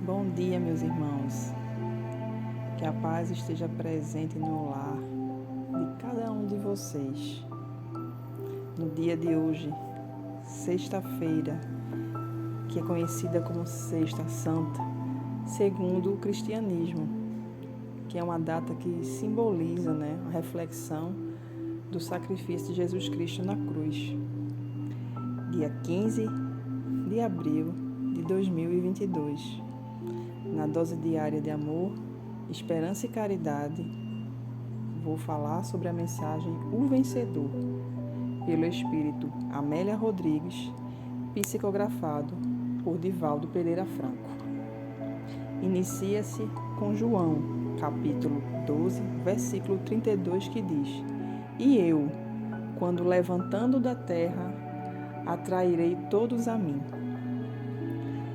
Bom dia, meus irmãos. Que a paz esteja presente no lar de cada um de vocês. No dia de hoje, sexta-feira, que é conhecida como Sexta Santa, segundo o cristianismo, que é uma data que simboliza, a reflexão do sacrifício de Jesus Cristo na cruz. Dia 15 de abril de 2022. Na dose diária de amor, esperança e caridade, vou falar sobre a mensagem O Vencedor, pelo Espírito Amélia Rodrigues, psicografado por Divaldo Pereira Franco. Inicia-se com João, capítulo 12, versículo 32, que diz: E eu, quando levantando da terra, atrairei todos a mim.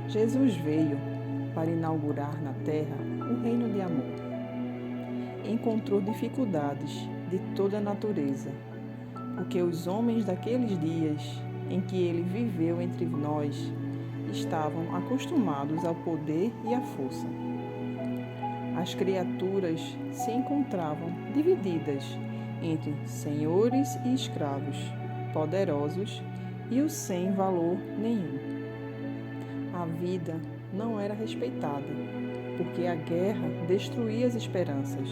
Jesus veio para inaugurar na terra o reino de amor. Encontrou dificuldades de toda a natureza, porque os homens daqueles dias em que ele viveu entre nós estavam acostumados ao poder e à força. As criaturas se encontravam divididas entre senhores e escravos, poderosos e os sem valor nenhum. A vida não era respeitada, porque a guerra destruía as esperanças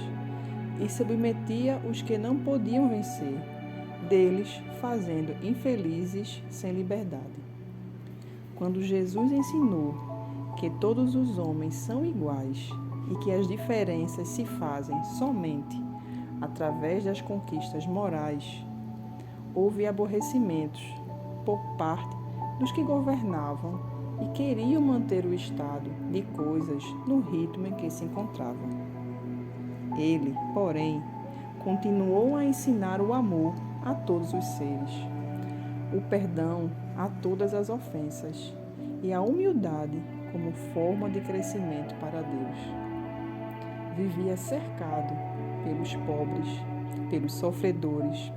e submetia os que não podiam vencer, deles fazendo infelizes sem liberdade. Quando Jesus ensinou que todos os homens são iguais e que as diferenças se fazem somente através das conquistas morais, houve aborrecimentos por parte dos que governavam e queriam manter o estado de coisas no ritmo em que se encontravam. Ele, porém, continuou a ensinar o amor a todos os seres, o perdão a todas as ofensas e a humildade como forma de crescimento para Deus. Vivia cercado pelos pobres, pelos sofredores,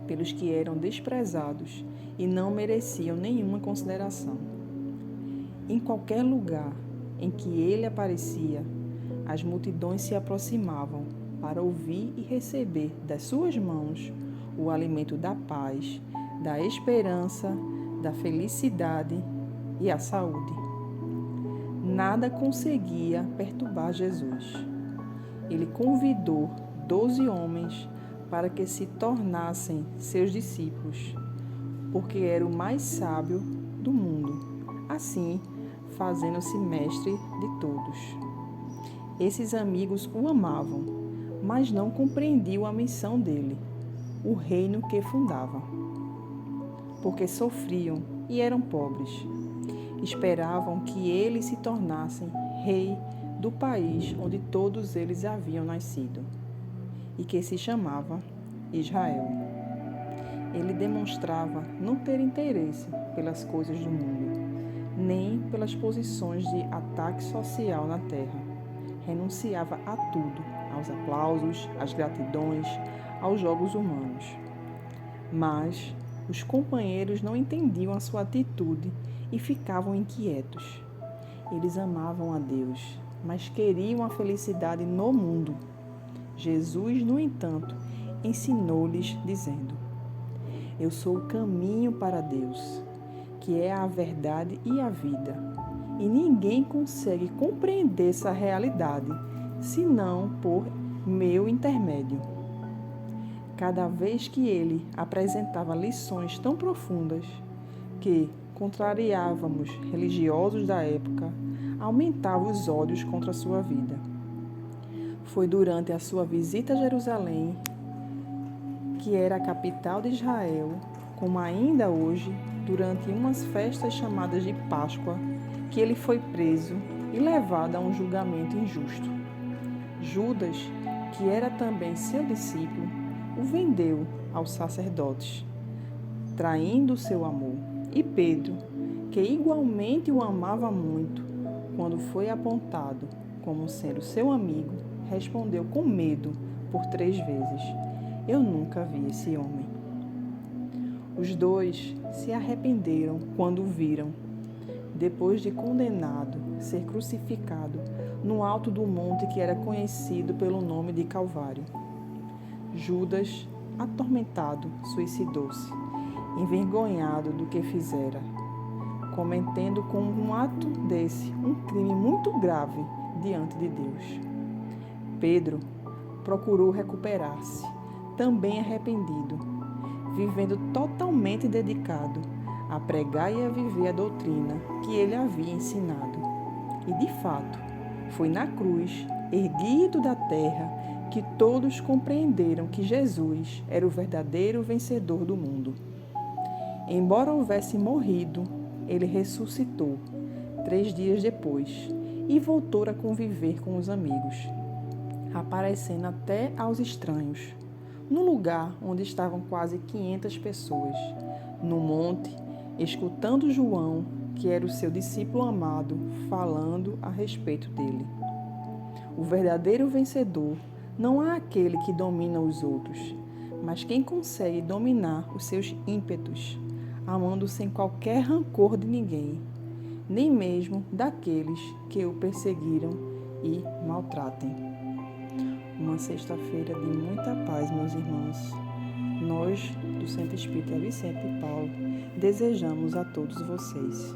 pelos que eram desprezados e não mereciam nenhuma consideração. Em qualquer lugar em que ele aparecia, as multidões se aproximavam para ouvir e receber das suas mãos o alimento da paz, da esperança, da felicidade e a saúde. Nada conseguia perturbar Jesus. Ele convidou 12 homens para que se tornassem seus discípulos, porque era o mais sábio do mundo, assim fazendo-se mestre de todos. Esses amigos o amavam, mas não compreendiam a missão dele, o reino que fundava, porque sofriam e eram pobres. Esperavam que ele se tornasse rei do país onde todos eles haviam nascido, e que se chamava Israel. Ele demonstrava não ter interesse pelas coisas do mundo, nem pelas posições de ataque social na terra. Renunciava a tudo, aos aplausos, às gratidões, aos jogos humanos. Mas os companheiros não entendiam a sua atitude e ficavam inquietos. Eles amavam a Deus, mas queriam a felicidade no mundo. Jesus, no entanto, ensinou-lhes dizendo: Eu sou o caminho para Deus, que é a verdade e a vida. E ninguém consegue compreender essa realidade, senão por meu intermédio. Cada vez que ele apresentava lições tão profundas que contrariávamos religiosos da época, aumentava os ódios contra a sua vida. Foi durante a sua visita a Jerusalém, que era a capital de Israel, como ainda hoje, durante umas festas chamadas de Páscoa, que ele foi preso e levado a um julgamento injusto. Judas, que era também seu discípulo, o vendeu aos sacerdotes, traindo o seu amor. E Pedro, que igualmente o amava muito, quando foi apontado como sendo seu amigo, respondeu com medo por 3 vezes: Eu nunca vi esse homem. Os dois se arrependeram quando o viram. depois de condenado, ser crucificado no alto do monte que era conhecido pelo nome de Calvário. Judas, atormentado, suicidou-se, envergonhado do que fizera, cometendo com um ato desse um crime muito grave diante de Deus. Pedro procurou recuperar-se, também arrependido, vivendo totalmente dedicado a pregar e a viver a doutrina que ele havia ensinado. E, de fato, foi na cruz, erguido da terra, que todos compreenderam que Jesus era o verdadeiro vencedor do mundo. Embora houvesse morrido, ele ressuscitou 3 dias depois e voltou a conviver com os amigos, aparecendo até aos estranhos, no lugar onde estavam quase 500 pessoas, no monte, escutando João, que era o seu discípulo amado, falando a respeito dele. O verdadeiro vencedor não é aquele que domina os outros, mas quem consegue dominar os seus ímpetos, amando sem qualquer rancor de ninguém, nem mesmo daqueles que o perseguiram e maltratem. Uma sexta-feira de muita paz, meus irmãos. Nós, do Centro Espírita Vicente de Paulo, desejamos a todos vocês.